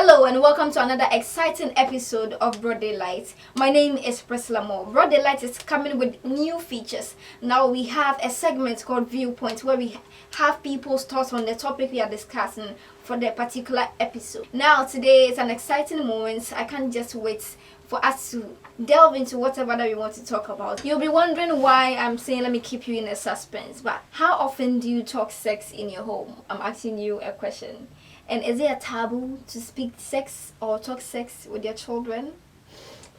Hello and welcome to another exciting episode of Broad Daylight. My name is Priscilla Moore. Broad Daylight is coming with new features. Now we have a segment called Viewpoint where we have people's thoughts on the topic we are discussing for the particular episode. Now today is an exciting moment. I can't just wait for us to delve into whatever that we want to talk about. You'll be wondering why I'm saying let me keep you in a suspense, but how often do you talk sex in your home? I'm asking you a question. And is it a taboo to speak sex or talk sex with your children?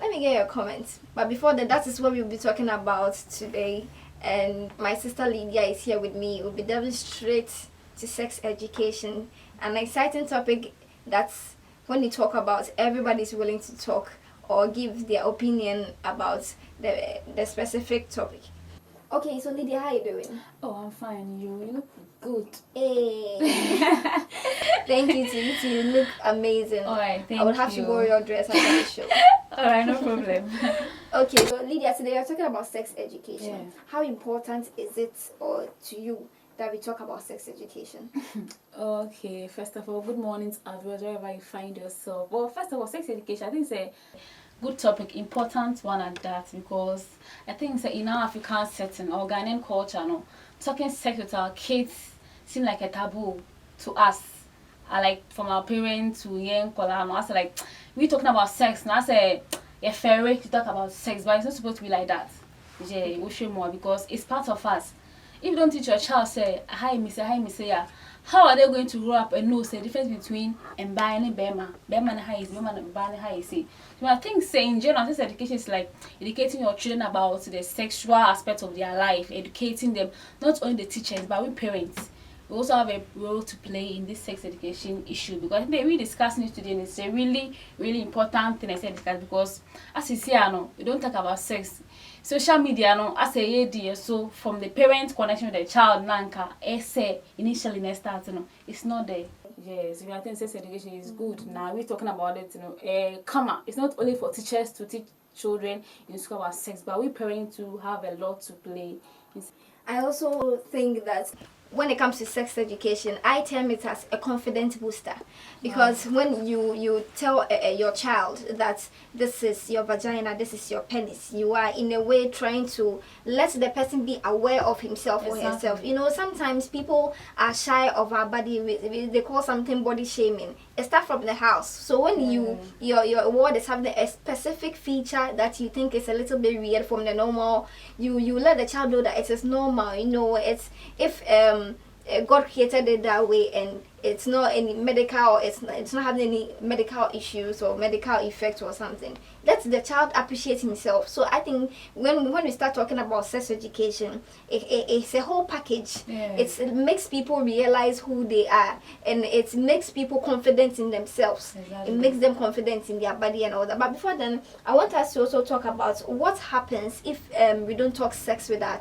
Let me get your comments. But before that is what we'll be talking about today. And my sister Lydia is here with me. We'll be delving straight to sex education. An exciting topic that's when you talk about, everybody's willing to talk or give their opinion about the specific topic. Okay, so Lydia, how are you doing? Oh, I'm fine. You look good. Hey. Thank you to you too. You look amazing. All right, thank you. I would have to borrow your dress after the show. All right, no problem. Okay, so Lydia, today we're talking about sex education. Yeah. How important is it or to you that we talk about sex education? Okay, first of all, good morning wherever you find yourself. Well, first of all, sex education, I think it's a good topic, important one at that, because I think it's in our African setting or Ghanaian culture, no, talking sex with our kids seem like a taboo to us. I like from our parents to young Kolano. I say like we talking about sex, now I say a fair way to talk about sex, but it's not supposed to be like that. Yeah, we show more because it's part of us. If you don't teach your child, say hi, miss, yeah. How are they going to grow up and know the difference between buying and Bema and high is Bema and buying high see? So I think saying general sex education is like educating your children about the sexual aspect of their life, educating them, not only the teachers but we parents. We also have a role to play in this sex education issue because I think we're discussing it today and it's a really, really important thing I said because as you see, we don't talk about sex. Social media, as a idea, so from the parent connection with the child, Nanka, essay initially next start, it's not there. Yes, I think sex education is good. Now we're talking about it, it's not only for teachers to teach children in school about sex, but we parents to have a lot to play. I also think that when it comes to sex education, I term it as a confidence booster because when you tell your child that this is your vagina, this is your penis, you are in a way trying to let the person be aware of himself or herself. You know, sometimes people are shy of our body. They call something body shaming. It starts from the house. So when your word is having a specific feature that you think is a little bit weird from the normal, you let the child know that it is normal. You know, it's if God created it that way and it's not any medical, it's not having any medical issues or medical effects or something. Let the child appreciate himself. So I think when we start talking about sex education, it's a whole package. Yeah. It makes people realize who they are and it makes people confident in themselves. Exactly. It makes them confident in their body and all that. But before then, I want us to also talk about what happens if we don't talk sex with our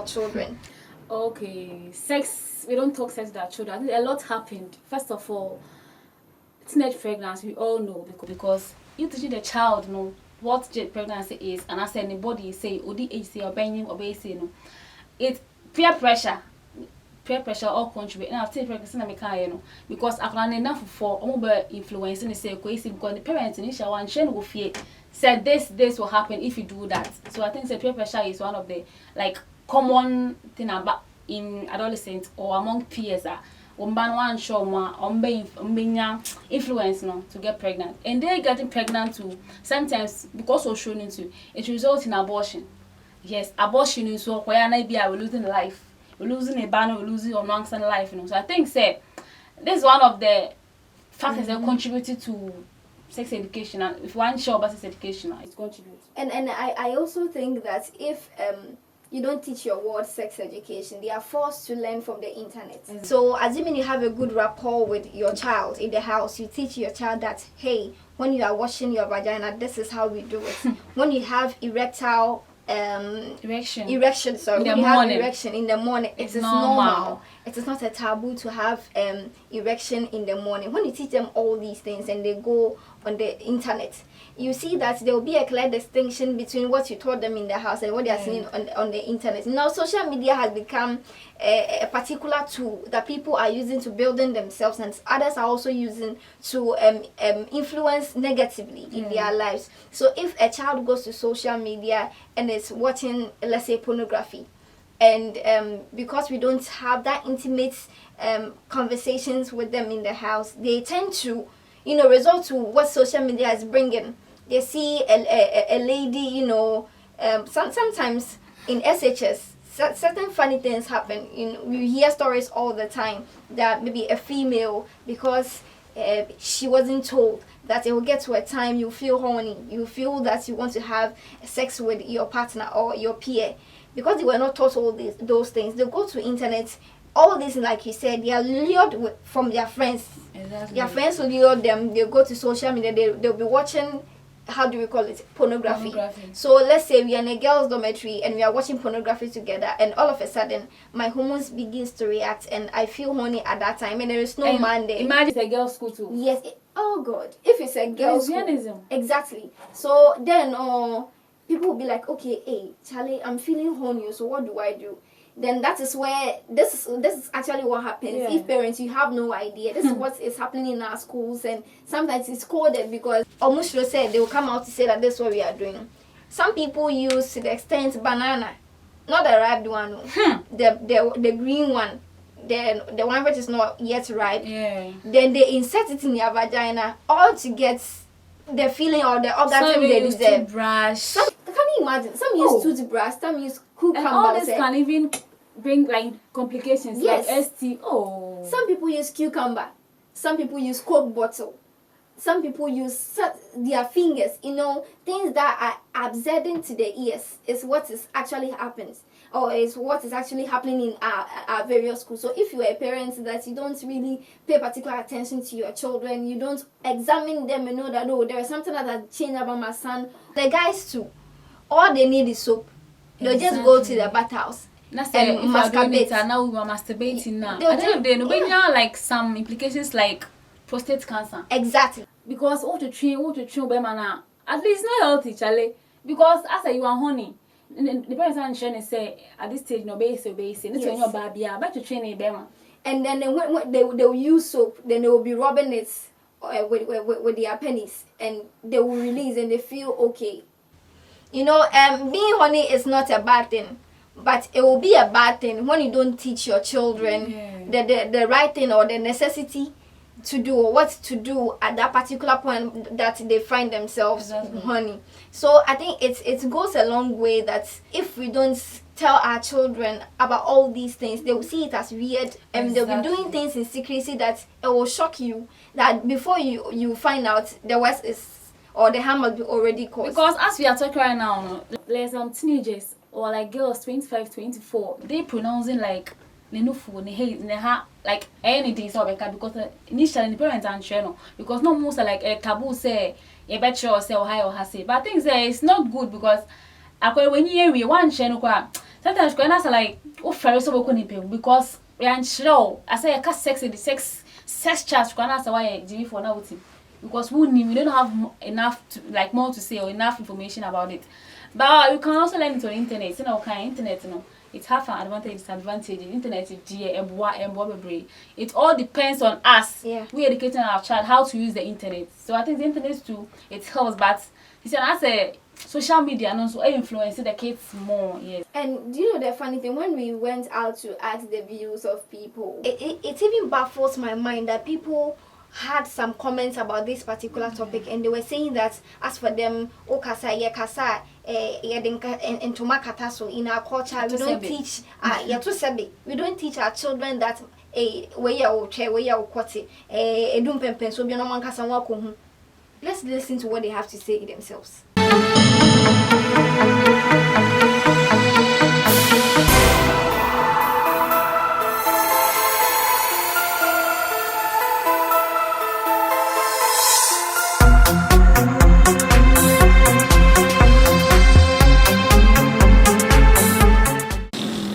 children. Okay, sex, we don't talk sex with our children. I think a lot happened. First of all, teenage pregnancy, we all know because you teaching the child know what pregnancy is, and as anybody say, Odi age say, or banging, or say, no, it's peer pressure all contribute. And I've taken pregnancy, because I can enough for mobile influencing the say, because the parents initially one chain will fear said this will happen if you do that. So I think the peer pressure is one of the common thing about in adolescents or among peers one show influence to get pregnant, and they're getting pregnant too sometimes because of showing into it results in abortion. Yes, abortion is so where we're losing life, we're losing a banner, we're losing our lungs and life, So I think this is one of the factors that contributed to sex education, and if one show about sex education, it contributes. And I also think that if you don't teach your word sex education, they are forced to learn from the internet. Mm-hmm. So assuming you have a good rapport with your child in the house, you teach your child that, hey, when you are washing your vagina, this is how we do it. When you have erectile erection, sorry, in the when you have morning. erection in the morning, it is normal. It is not a taboo to have erection in the morning. When you teach them all these things and they go on the internet, you see that there will be a clear distinction between what you taught them in the house and what they are seeing on the internet. Now, social media has become a particular tool that people are using to building themselves, and others are also using to influence negatively in their lives. So if a child goes to social media and is watching, let's say, pornography, and because we don't have that intimate conversations with them in the house, they tend to, resort to what social media is bringing. They see a lady, sometimes in SHS, certain funny things happen. We hear stories all the time that maybe a female, because she wasn't told that it will get to a time you feel horny, you feel that you want to have sex with your partner or your peer, because they were not taught all those things. They go to internet, all this, like you said, they are lured from their friends. Exactly. Their friends will lure them. They go to social media, they'll be watching, how do we call it, pornography. So let's say we are in a girls' dormitory and we are watching pornography together, and all of a sudden my hormones begins to react and I feel horny at that time, and there is no man there. Imagine it's a girls' school too. Yes. Oh God, if it's a girls' school. Exactly. So then people will be like, okay, hey Charlie, I'm feeling horny, so what do I do? Then that is where this is actually what happens. If parents, you have no idea, this is what is happening in our schools, and sometimes it's coded, because almost said they will come out to say that this is what we are doing. Some people use, to the extent, banana, not the ripe one, the green one, the one which is not yet ripe. Then they insert it in their vagina, all to get the feeling or the orgasm they deserve. Toothbrush. Can you imagine? Some use toothbrush, some use cucumber. And all this can even bring like complications, like ST. Some people use cucumber. Some people use Coke bottle. Some people use their fingers. Things that are absorbing to the ears is what is actually happens, or is what is actually happening in our various schools. So if you are a parent that you don't really pay particular attention to your children, you don't examine them and know that, there is something that has changed about my son. The guys too, all they need is soap. They'll just go to the bathhouse and masturbate. Now we are masturbating now. At the end of the day, like some implications like prostate cancer. Exactly. Because what to train, now. At least not healthy, Charlie. Because after you are horny, the parents are trying to say at this stage, no base. This when your baby, but to train a bema. And then when they will use soap, then they will be rubbing it with their pennies, and they will release and they feel okay. Being horny is not a bad thing, but it will be a bad thing when you don't teach your children the right thing or the necessity to do, or what to do at that particular point that they find themselves horny. So I think it goes a long way that if we don't tell our children about all these things, they will see it as weird, and they'll be doing things in secrecy that it will shock you, that before you find out, the worst is, or the harm will be already caused. Because as we are talking right now, there's some teenagers or like girls 25, 24, they pronouncing like like anything so because initially the parents aren't sure, because no most like a taboo say a better or say or high or has but I think say it's not good, because when you hear one channel sometimes when I say like because we aren't sure I say I sex in the sex chat when I say why Jimmy for now, because we don't have enough to, like more to say or enough information about it. But you can also learn it on the internet. Internet, it has an advantage, disadvantage. Internet is it all depends on us. We educating our child how to use the internet. So I think the internet too, it helps, but it's as a social media and also influence the kids more. Yes. And do you know the funny thing, when we went out to ask the views of people, it even baffles my mind that people had some comments about this particular topic, and they were saying that as for them, in our culture, we don't teach we don't teach our children that let's listen to what they have to say themselves.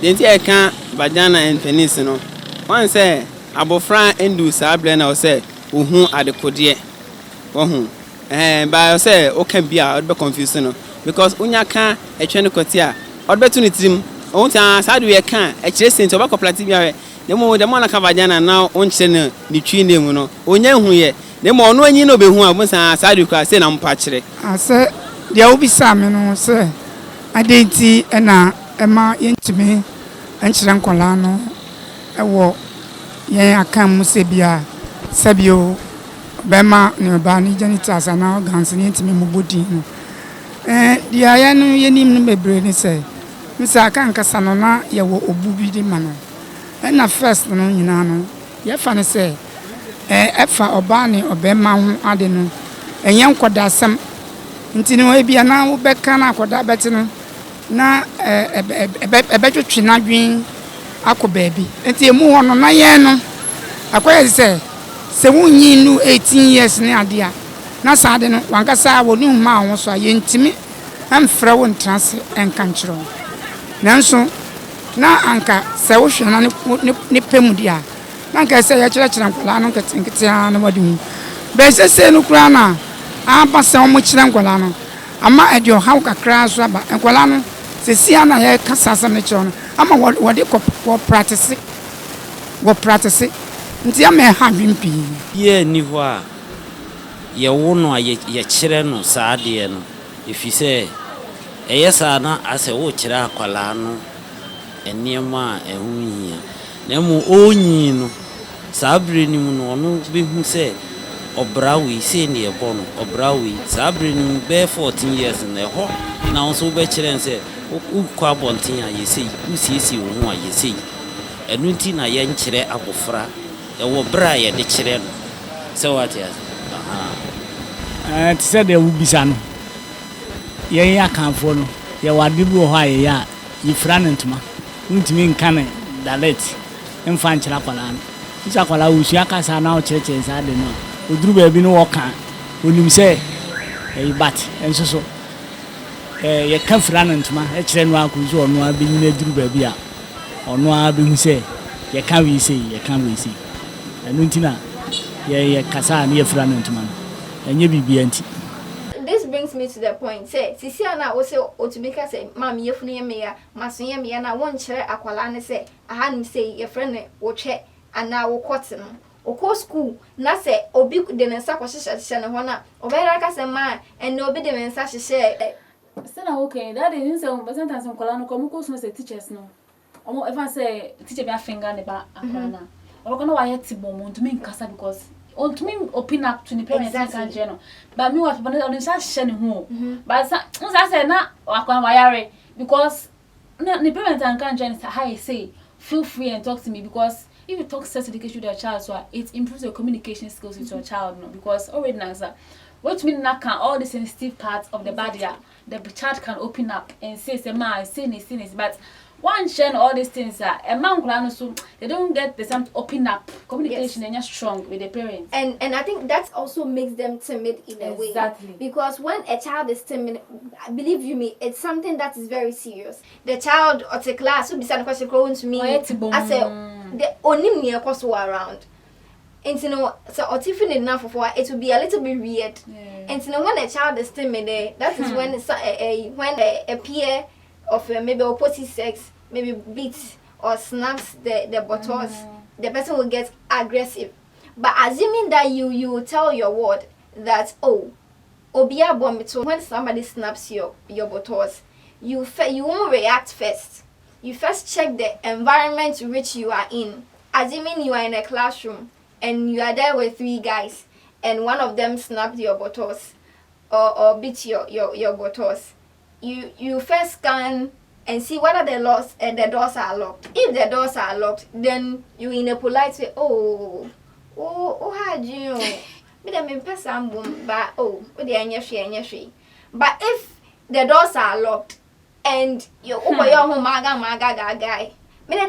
Denti e kan vagina and penis no. One say abofra endu saa bre na o say ohun adekode. Ohun by say o can be a be confused no because unya kan e twe ne kwati a o be tu ne trim o ntia saa de we kan e kire sent o ba koplati bia we nemo de mo na ka vagina na o nche ne ni twi ne mu no onya hu ye nemo ono anyi no be hu a mo saa de kwa say na mpa kire ase dia obi sa me no say adenti na ema yentime enkyere nkola no ewo yen akam mu se bia sabio bema ne ba ni genitals na organs ni yentime mu body no dia ya no yenim no bebre ni say misa kan kasa no na ye wo obu bi di ma no na first no nyina no ye fa ne say efa oba ne obema ho ade no enye nkodasem nti no ebia na wo beka na akoda beti no na ebetwetwe na dwen akoba bi nti emu ho no na ye no akoye se wunyi nu 18 years ne ade a na saade no wankasa woni huma ho so ayentimi amfra won trans enkanchiro nanso na anka se wo hwe na ne pemu dia na anka se ya kyerɛ nkwala no ketenkete a na wadi hu be se no kura na aba se omo kyerɛ nkwala no ama edio haw kakra so aba nkwala no se sia na ye kasa sam ne kyerɛ no ama wode ko practice nti ama ha dwimpi ye ni ho a ye wo no a ye kyerɛ no saade no efise eye saa na ase wo kyerɛ akwala no eniema ehunhia na mu onyi no sabre ni mu no no be hu se obrawi se ne ebo no obrawi sabre ni be 14 years na ho na onso be kyerɛ se ukwa bonten a yesi usiesi wo ho a yesi enu nti na ye nkyerɛ abofra wo bra ye de kyerɛ no se what ya ti se de wo bisa no ye ya kanfo no ye wade bi wo ha ye ya yifra ne ntoma ntimi nka ne direct mfa nkyerɛ kwala no isa kwala wo sua kasa na wo kyerɛ sa de no oduru ba bi no wo ka onim se bat enso so ye ka fra ne ntoma e kyerɛ no akuzu ono a bi nyina duru ba bi a ono a bi hu se ye ka wi se enu ntina ye kasa na ye fra ne ntoma enye bibia nti. This brings me to the point. Say, sisi ana wo say otumika say, "Mam ye funu ye me ya, maso ye me ya na won kyerɛ akwala ne say, aha nim say ye friend ne wo hwɛ ana wo kote no. Oko school na say obi de ne nsa kwahyehyɛ ne ho na obɛra ka say ma ene obi de ne nsa hyehyɛ. Still okay. That is sometimes akwala no come ko so say teachers no. Omo ever say teacher be a finger ne ba akwala na. Omo no wa yet tibomo to me nkasa because to me open up to the parents and general but me what but on the share ho but say na akwan wayare because the parents and can join how say feel free and talk to me because if you talk sex education with your child so it improves your communication skills with your child no because already now sir what mean na can all the sensitive parts of the body the child can open up and say ma say this but one share all these things a man kula so they don't get the same open up communication and you're strong with the parents and I think that also makes them timid in a way because when a child is timid, believe you me, it's something that is very serious. The child or the class will be saying question growing to me I say the onim near cost around and you know so otifin enough for it will be a little bit weird and you know when a child is timid that is when a peer of maybe opposite sex maybe beats or snaps the buttocks, the person will get aggressive. But assuming that you tell your word that obia bomito when somebody snaps your buttocks, you won't react first. You first check the environment which you are in. Assuming you are in a classroom and you are there with 3 guys and one of them snapped your buttocks or beat your buttocks. You first scan and see whether the doors are locked. If the doors are locked, then you in a polite way, how do you? Me dem me person boom, but the anya. But if the doors are locked and you open your home maga guy, me then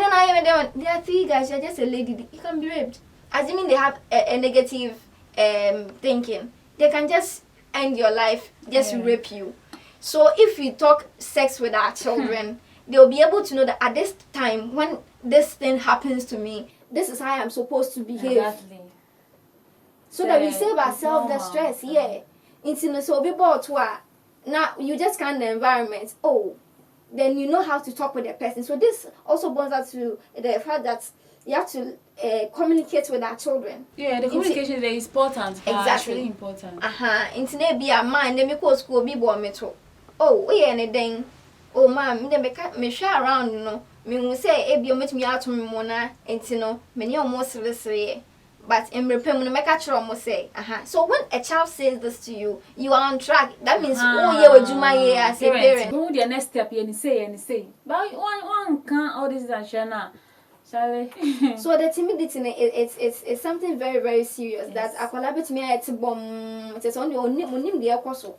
there are 3 guys. You're just a lady. You can be raped. Assuming they have a negative thinking, they can just end your life, just rape you. So if we talk sex with our children, they'll be able to know that at this time when this thing happens to me, this is how I'm supposed to behave. Exactly. So that we save ourselves the stress. Yeah. It's so people to now you just scan the environment. Oh, then you know how to talk with the person. So this also brings us to the fact that you have to communicate with our children. Yeah, the communication is very important. Exactly. It's really important. Internet be a man, then we go school be born me too. Oh, we anything. Oh, ma'am, me share around, you know. Me will say, if you meet me out to me, mona, and you know, many almost say. But in repayment, make a sure almost say, So when a child says this to you, you are on track. That means, oh, yeah, what you my as a parent. Who the next step, and say. But one can't all this and share. So the timidity it's something very, very serious. Yes. That I collaborate me at bomb. It's only the apostle.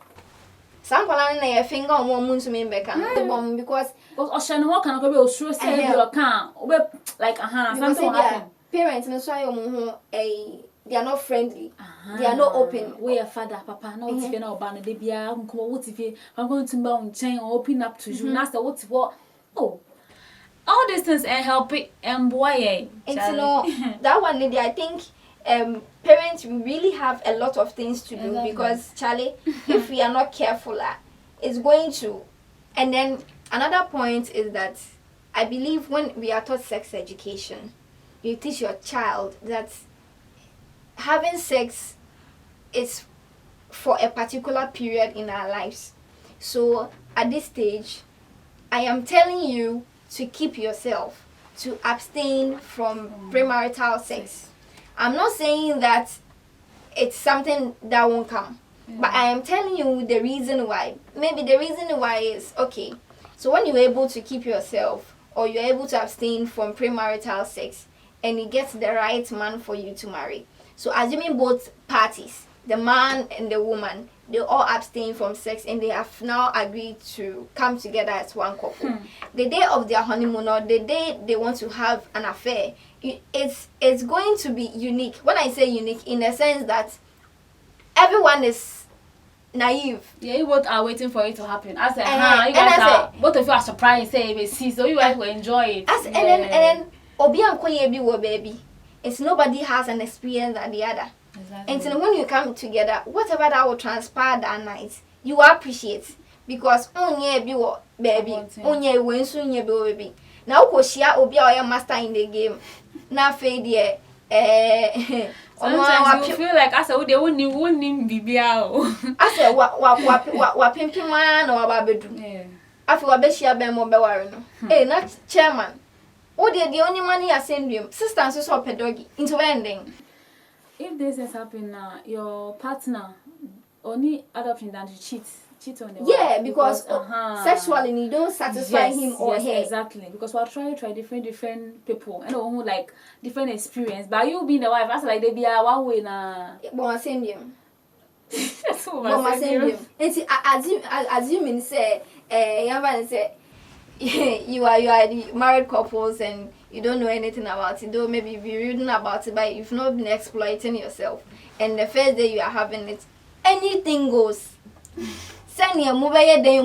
Some colony a finger on one moon to me back because Ocean walk and go through say you can't like something will happen. Parents and so they are not friendly. They are not open. We are father, papa, no if you're not banner, they be what if I'm going to mount chain or open up to you. That's what all these things and help it and boy. And you know that one lady, I think parents really have a lot of things to do because Charlie, if we are not careful, it's going to. And then another point is that I believe when we are taught sex education, you teach your child that having sex is for a particular period in our lives. So at this stage, I am telling you to keep yourself, to abstain from premarital sex. I'm not saying that it's something that won't come, but I am telling you the reason why. Maybe the reason why is, okay, so when you're able to keep yourself or you're able to abstain from premarital sex and you get the right man for you to marry. So assuming both parties, the man and the woman, they all abstain from sex and they have now agreed to come together as one couple. The day of their honeymoon or the day they want to have an affair, it's going to be unique. When I say unique, in the sense that everyone is naive. Yeah, you both are waiting for it to happen. I said, you guys are both of you are surprised, say see, so you guys will enjoy it. And then Obi and Konye will baby. It's nobody has an experience than the other. Exactly. And so when you come together, whatever that will transpire that night, you appreciate because onye be baby, onye when soon ye baby. Now Koshia Obi or master in the game. Now fade ye sometimes you feel like I said they won't be I said what pimping man or babedu. I feel a beshia bemo bewarino. Eh, not chairman. Oh, the only money I send you. Sister and sister pedagogy into ending. If this has happened now, your partner only other option than to cheat on the wife because sexually you don't satisfy him or her. Exactly, because we'll try different people and who like different experience. But you being the wife, that's like they be a one way na. But I send him. That's what I send him. And see, assuming say, say you are the married couples and you don't know anything about it, though maybe you've been reading about it, but you've not been exploiting yourself. And the first day you are having it, anything goes. Send your mobile day,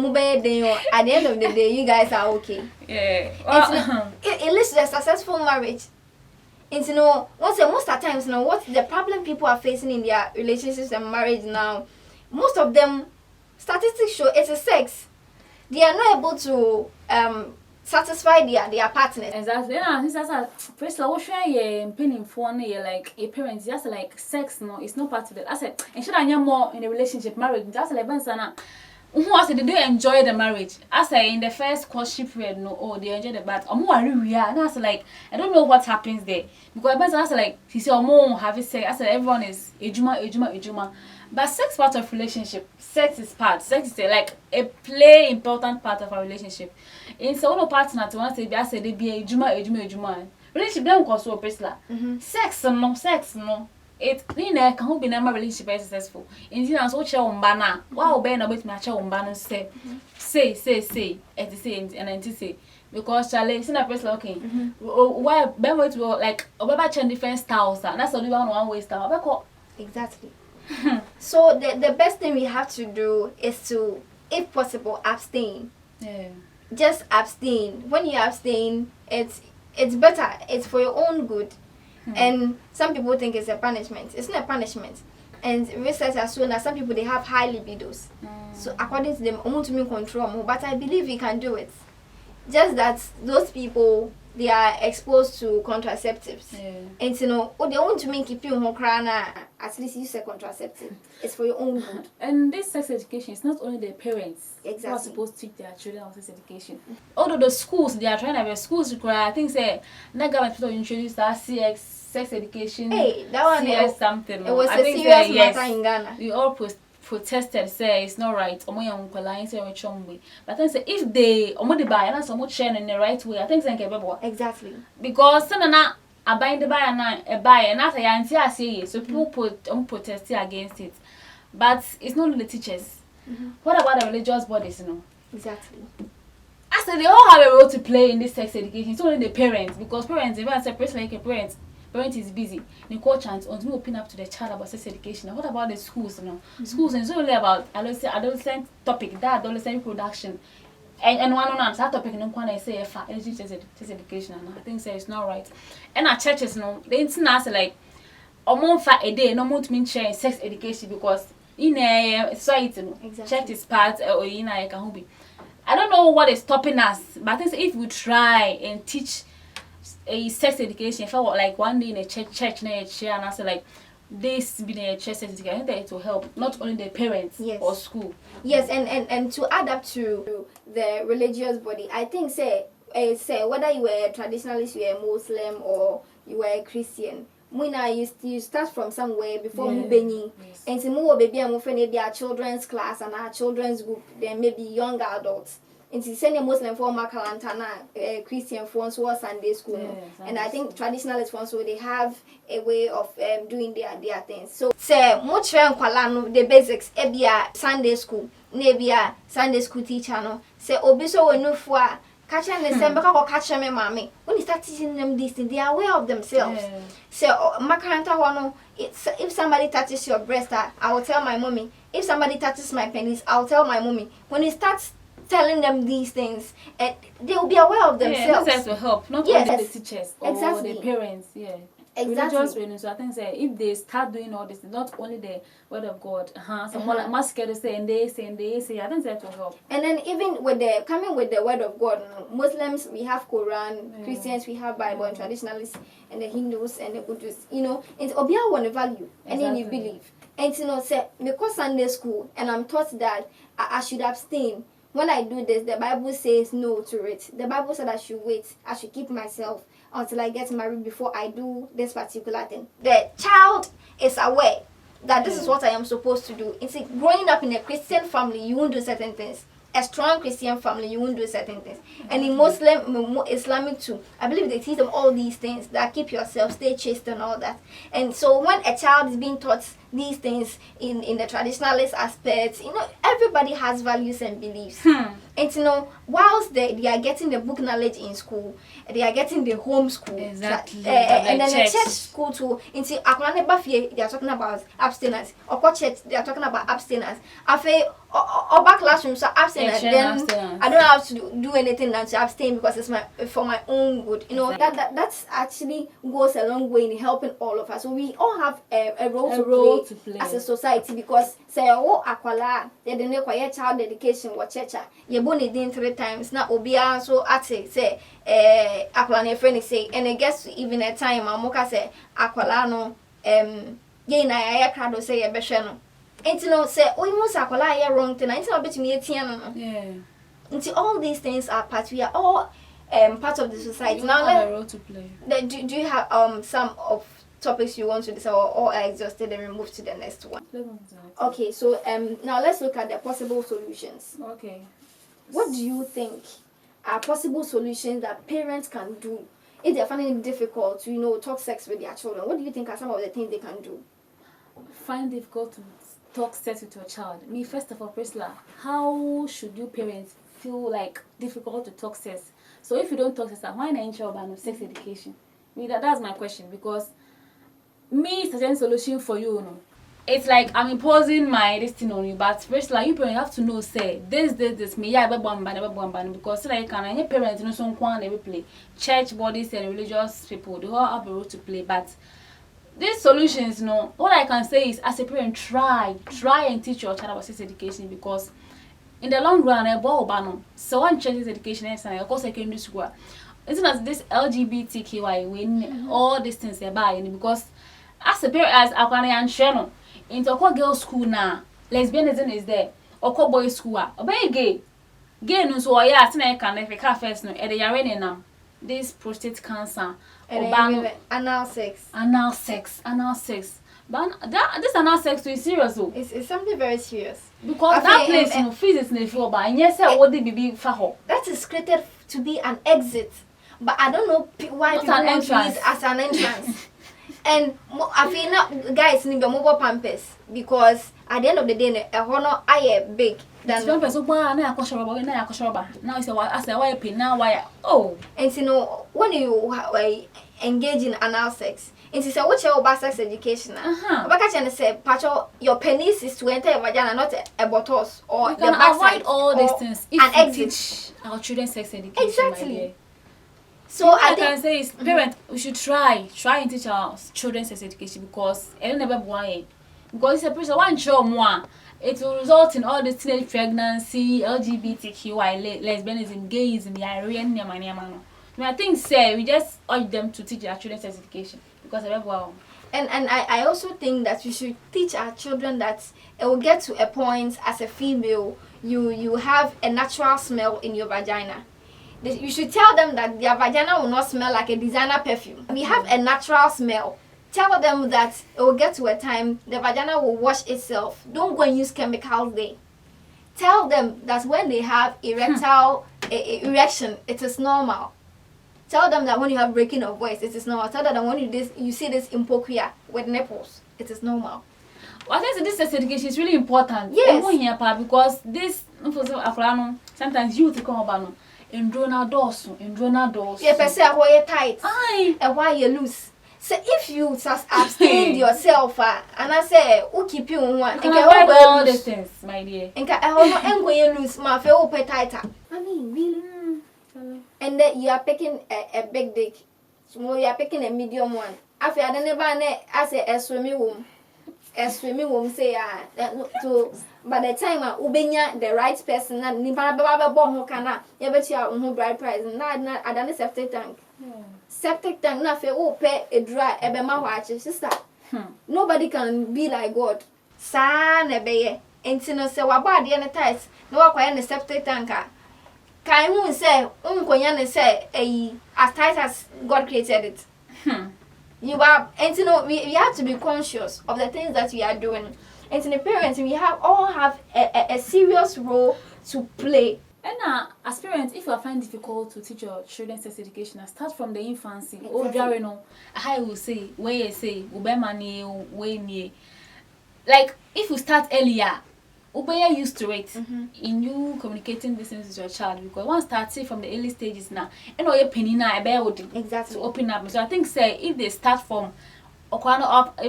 at the end of the day, you guys are okay. Yeah. Well, it leads to a successful marriage. And you know, most of the times, you know, what the problem people are facing in their relationships and marriage now, most of them, statistics show it's a sex. They are not able to satisfy their partners. Exactly. Yeah, since that's a first what share your penny for like your parents just like sex no, it's not part of it. I said and should I more in a relationship marriage just like Bensana who I said they do enjoy the marriage. I say in the first courtship period no they enjoy the but we are and I said like I don't know what happens there because Bensana I said like he said have it sex. I said everyone is ejuma. But sex part of relationship, sex is like a play important part of our relationship. In so no partner to want to be I said they be a juma. Relationship don't go so personal. Sex no. It in there can be never relationship is successful. In the so share umbana. Wow be na wait me share umbana say. At the same and say because Charlie is a person okay. Why ben wait like obaba change different styles and that's only one way style. Exactly. So the best thing we have to do is to, if possible, abstain. Yeah. just abstain. When you abstain, it's better. It's for your own good. And some people think it's a punishment. It's not a punishment. And research has shown that some people, they have high libidos. So according to them, I want to control more. But I believe you can do it. Just that those people, they are exposed to contraceptives. And they want to keep you home crying. At least use a contraceptive. It's for your own good. And this sex education is not only the parents who are supposed to teach their children on sex education. Although the schools, they are trying to have schools require, I think say the government people introduce that CX sex education. Hey, that one CS something. It was I a think serious yes, matter in Ghana. We all protested, say it's not right. But I think say if they buy and some share in the right way, I think it's Exactly. because I bind the buy and a buy and after I say so people protest against it. But it's not only the teachers. What about the religious bodies, Exactly. I said they all have a role to play in this sex education. It's only the parents, because parents, if I say person like a parent is busy, they call chance on to open up to the child about sex education. Now, what about the schools? Schools is only about adolescent topic, that adolescent reproduction. And one on that topic, no one say sex education. And I think it's not right. And our churches, they internet like a day, no more to mean sharing sex education, because in a society, church is part or in a can I don't know what is stopping us, but I think if we try and teach a sex education, if I were like one day in a church near a chair and I say like this being a church sex education, I think that it will help not only the parents or school. Yes, and to add up to the religious body, I think say whether you were a traditionalist, you were a Muslim, or you were a Christian, you start from somewhere before moving. And so more baby and moving their children's class and our children's group, then maybe young adults. And to send a Muslim for Makalantana, Christian for Sunday school. And I think traditionalist ones, so they have a way of doing their things. So say much the basics, ebia Sunday school, nebia Sunday school teacher no. Say obiso we no for catch and send back catch me mommy. When you start teaching them these things, they are aware of themselves. So Makaranta one, if somebody touches your breast, I will tell my mommy. If somebody touches my penis, I'll tell my mommy. When it starts telling them these things, and they will be aware of themselves. Yeah, will help, not only the teachers or the parents. Exactly. So I think if they start doing all this, not only the word of God, some more like masquerade say and they say, I think that will help. And then even with coming with the word of God, Muslims we have Quran, Christians we have Bible, and traditionalists and the Hindus and the Buddhists. It's obia one value, and then you believe. And say because Sunday school, and I'm taught that I should abstain. When I do this, the Bible says no to it. The Bible said I should wait. I should keep myself until I get married before I do this particular thing. The child is aware that this is what I am supposed to do. It's growing up in a Christian family, you won't do certain things. A strong Christian family, you won't do certain things. And in Islamic too, I believe they teach them all these things that keep yourself, stay chaste and all that. And so when a child is being taught these things in the traditionalist aspects, everybody has values and beliefs. And whilst they are getting the book knowledge in school, they are getting the home school. Exactly. And then the church school too. Into Aklane Bafie, they are talking about abstinence. Or church, they are talking about abstinence. Or back classroom, so abstinence. Then I don't have to do anything now to abstain because it's for my own good. That's actually goes a long way in helping all of us. So we all have a role to play as a society, because say akwala they didn't require child dedication or church. You born it 3 times now obia so say akwala ne friend say, and I guess even a time amoka say akwala no ye na ya krado say ye behwe no. Enti say oyimu say akwala ye wrong thing. Enti obetumi etia no. Yeah. Enti all these things are part, we are all part of the society. Now have a role to play. Do you have some of topics you want to discuss, or are exhausted and we move to the next one? Okay, so now let's look at the possible solutions. Okay. What do you think are possible solutions that parents can do if they're finding it difficult to talk sex with their children? What do you think are some of the things they can do? Find it difficult to talk sex with your child. Me, first of all, Priscilla, how should you parents feel like difficult to talk sex? So if you don't talk sex, why not ensure about sex education? That's my question, because me suggesting solution for you, it's like I'm imposing my this thing on you, but first like you parents have to know say this me yeah because so like you can any parents know some kwan they play church bodies and religious people they all have a role to play, but these solutions, all I can say is as a parent try and teach your child about sex education, because in the long run so one changes education and of course secondary school isn't as this LGBTQI win all these things they buy because as a parent as Aquarian channel into a girls school now lesbianism is there or boys school obey gay no so yeah I can if a first no at the yarene now this prostate cancer or anal sex but this anal sex is serious though. It's something very serious because that place physics in the floor but yes what did be for that is created to be an exit, but I don't know why not people an want to use it as an entrance. And I feel now guys need the mobile pampers because at the end of the day a honor I big than pampers so na akoshoba now is I say why pay now why and when you engage in anal sex it is a what your sex education but can say patcho your penis is to enter your vagina not a buttocks or you can avoid all these things if an we teach our children sex education. Exactly. So I can say is parents we should try and teach our children sex education because never because it's a person one show more it will result in all this teenage pregnancy, LGBTQI, lesbianism, gayism, Aryan. I think say we just urge them to teach our children sex education because and I also think that we should teach our children that it will get to a point as a female you have a natural smell in your vagina. You should tell them that their vagina will not smell like a designer perfume. We have a natural smell. Tell them that it will get to a time the vagina will wash itself. Don't go and use chemicals there. Tell them that when they have erectile erection, it is normal. Tell them that when you have breaking of voice, it is normal. Tell them that when you see this impoquia with nipples, it is normal. Well, I think this sex education is really important. Yes. Because this sometimes youth come about Indrona doors. Yeah, per se why you tight. And why you loose. So if you just abstain yourself, and I say, who keep you on one? You can avoid all these things, my dear. And I will you lose my feel pay tighter. I mean, really. And then you are picking a big dick. Small, you are picking a medium one. After I never I say a swimming room. A swimming room say to by the time ubenya the right person na ni baba bo ho kana ye beti a ho bride price na adane septic tank. Septic tank na fe o pe edura ebe ma ho achi sister. Nobody can be like God. Sa na be ye. Enti no se wa ba de ne tight na wa kwaya ne septic tank a kan hu say unkonya ne say as tight as God created it. You are, and we have to be conscious of the things that we are doing. And the parents, we all have a serious role to play. And as parents, if you find difficult to teach your children sex education, start from the infancy. I will say, where you say, like if you start earlier, you're used to it in you communicating this things with your child, because once starting from the early stages now, you're penny now exactly to open up. So I think say if they start from up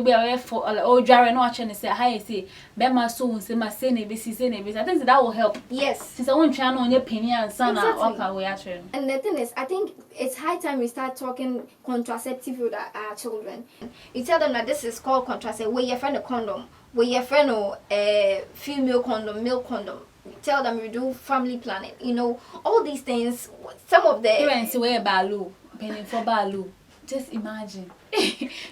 for dry no watching say hi say bema so say ma say I think that will help. Yes, since I want to know your penny and son we actually. And the thing is, I think it's high time we start talking contraceptive with our children. You tell them that this is called contraceptive. Where you find a condom, where you find a female condom, male condom. Tell them you do family planning. All these things. Some of the parents wear balu, penny for balu. Just imagine.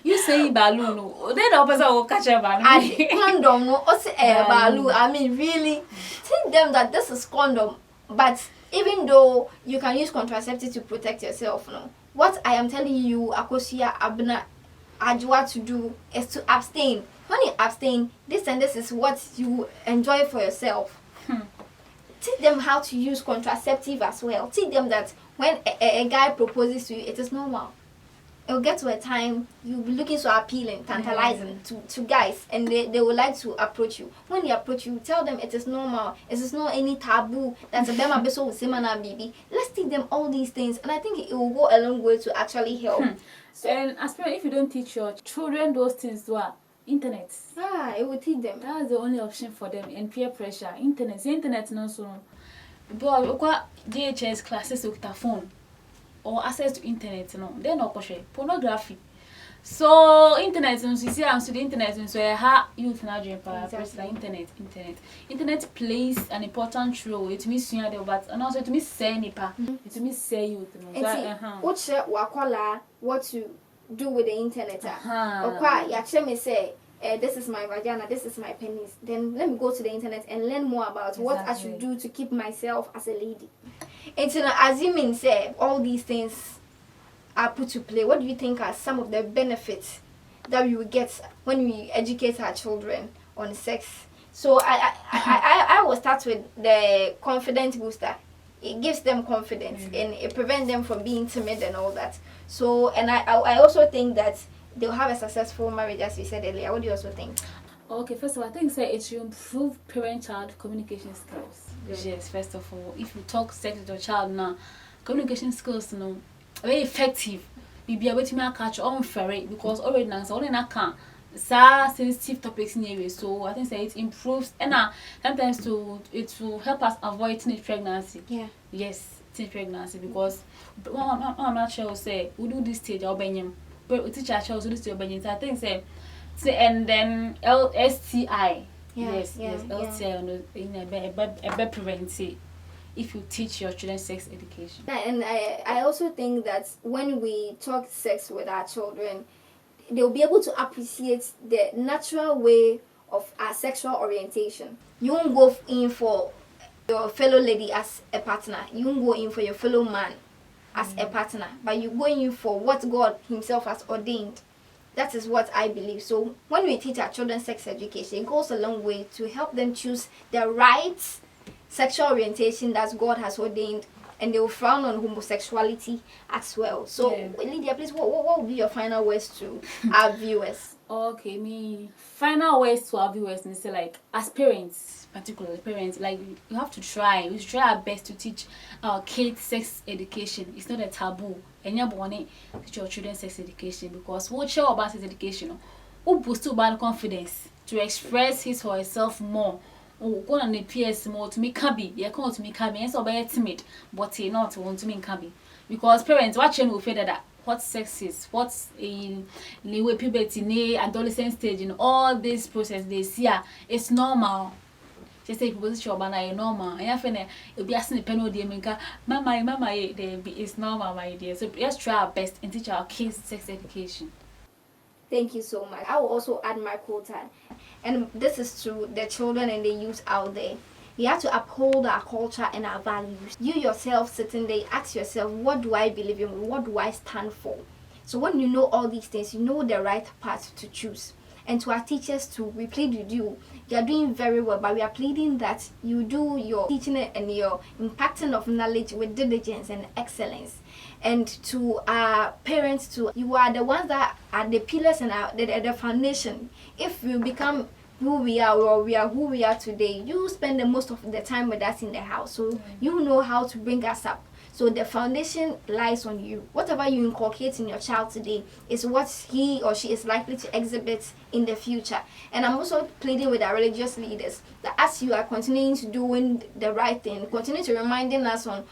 You say balloon, then the opposite will catch a balloon. Condom, no, also a balloon. I mean, really, tell them that this is condom. But even though you can use contraceptive to protect yourself, what I am telling you, Akosia Abna Ajwa to do is to abstain. When you abstain, this and this is what you enjoy for yourself. Teach them how to use contraceptive as well. Teach them that when a guy proposes to you, it is normal. It'll get to a time you'll be looking so appealing, tantalizing to guys, and they will like to approach you. When they approach you, tell them it is normal. It is not any taboo. That's a bema beso with semana baby. Let's teach them all these things, and I think it will go a long way to actually help. And as parents, if you don't teach your children those things, Internet. It will teach them. That's the only option for them. And peer pressure. Internet no so. But DHS classes with a phone or access to internet, they're not pornography. So internet, you see, I'm to the internet, so how youth now doing internet plays an important role. It means you know, but and also it means say nipa, it means say youth. What to do with the internet? Okay, you actually may say. This is my vagina, this is my penis. Then let me go to the internet and learn more about what I should do to keep myself as a lady. And so, assuming say all these things are put to play, what do you think are some of the benefits that we will get when we educate our children on sex? So I will start with the confidence booster. It gives them confidence and it prevents them from being timid and all that. So, and I also think that they'll have a successful marriage, as we said earlier. What do you also think? Okay, first of all, I think it should improve parent-child communication skills. Yes, first of all, if you talk sex with your child now, communication skills, very effective. We be able to catch on ferry because already now, so only now can sensitive topics in area. So I think it improves, and sometimes it will help us avoid teenage pregnancy. Yeah. Yes, teenage pregnancy because I'm not sure. Say we do this stage, I'll be but we teach our child to do this. I think say and then STI. Yes, LTI in a preventive. If you teach your children sex education. And I also think that when we talk sex with our children, they'll be able to appreciate the natural way of our sexual orientation. You won't go in for your fellow lady as a partner. You won't go in for your fellow man as a partner. But you go in for what God himself has ordained. That is what I believe. So when we teach our children sex education, it goes a long way to help them choose the right sexual orientation that God has ordained, and they will frown on homosexuality as well. So, Lydia, please, what would be your final words to our viewers? Okay, me final words to our viewers and say like as parents, particularly parents, like you have to try. We should try our best to teach our kids sex education. It's not a taboo. And you're born teach your children sex education because what show about sex education, who boosts about confidence to express his or herself more. Go on the PS more to me cabby, you come to me cabby, and so be timid, but he not want to me cabby. Because parents watching will feel that what sex is, what's in the way puberty, in adolescent stage, in all this process they see, it's normal. Just say people show banana normal. And I feel it'll be asking the penalty, mama, it's normal, my dear. So let's try our best and teach our kids sex education. Thank you so much. I will also add my quota. And this is to the children and the youth out there. You have to uphold our culture and our values. You yourself sitting there, ask yourself, what do I believe in? What do I stand for? So when you know all these things, you know the right path to choose. And to our teachers too, we plead with you. You are doing very well, but we are pleading that you do your teaching and your impacting of knowledge with diligence and excellence. And to our parents too, you are the ones that are the pillars and the foundation. If we become who we are or we are who we are today, you spend the most of the time with us in the house. So you know how to bring us up. So the foundation lies on you. Whatever you inculcate in your child today is what he or she is likely to exhibit in the future. And I'm also pleading with our religious leaders that as you are continuing to doing the right thing, continue to reminding us on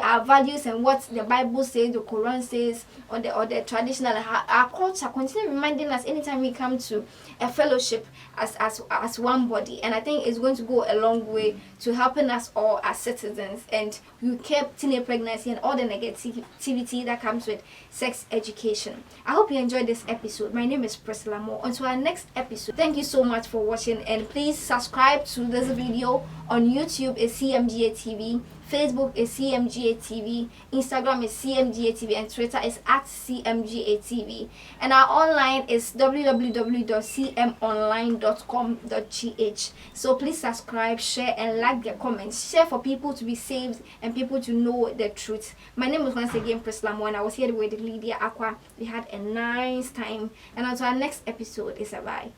our values and what the Bible says, the Quran says, or the traditional, our culture, continue reminding us anytime we come to a fellowship as one body. And I think it's going to go a long way to helping us all as citizens. And you keep teenage pregnancy and all the negativity that comes with sex education. I hope you enjoyed this episode. My name is Priscilla Moore. Until our next episode, thank you so much for watching, and please subscribe to this video. On YouTube is CMGA TV, Facebook is CMGA TV, Instagram is CMGA TV, and Twitter is @CMGA TV. And our online is www.cmonline.com.gh. So please subscribe, share, and like the comments. Share for people to be saved and people to know the truth. My name is once again Priscilla Moore, and I was here with Lydia Aqua. We had a nice time. And until our next episode, it's a bye.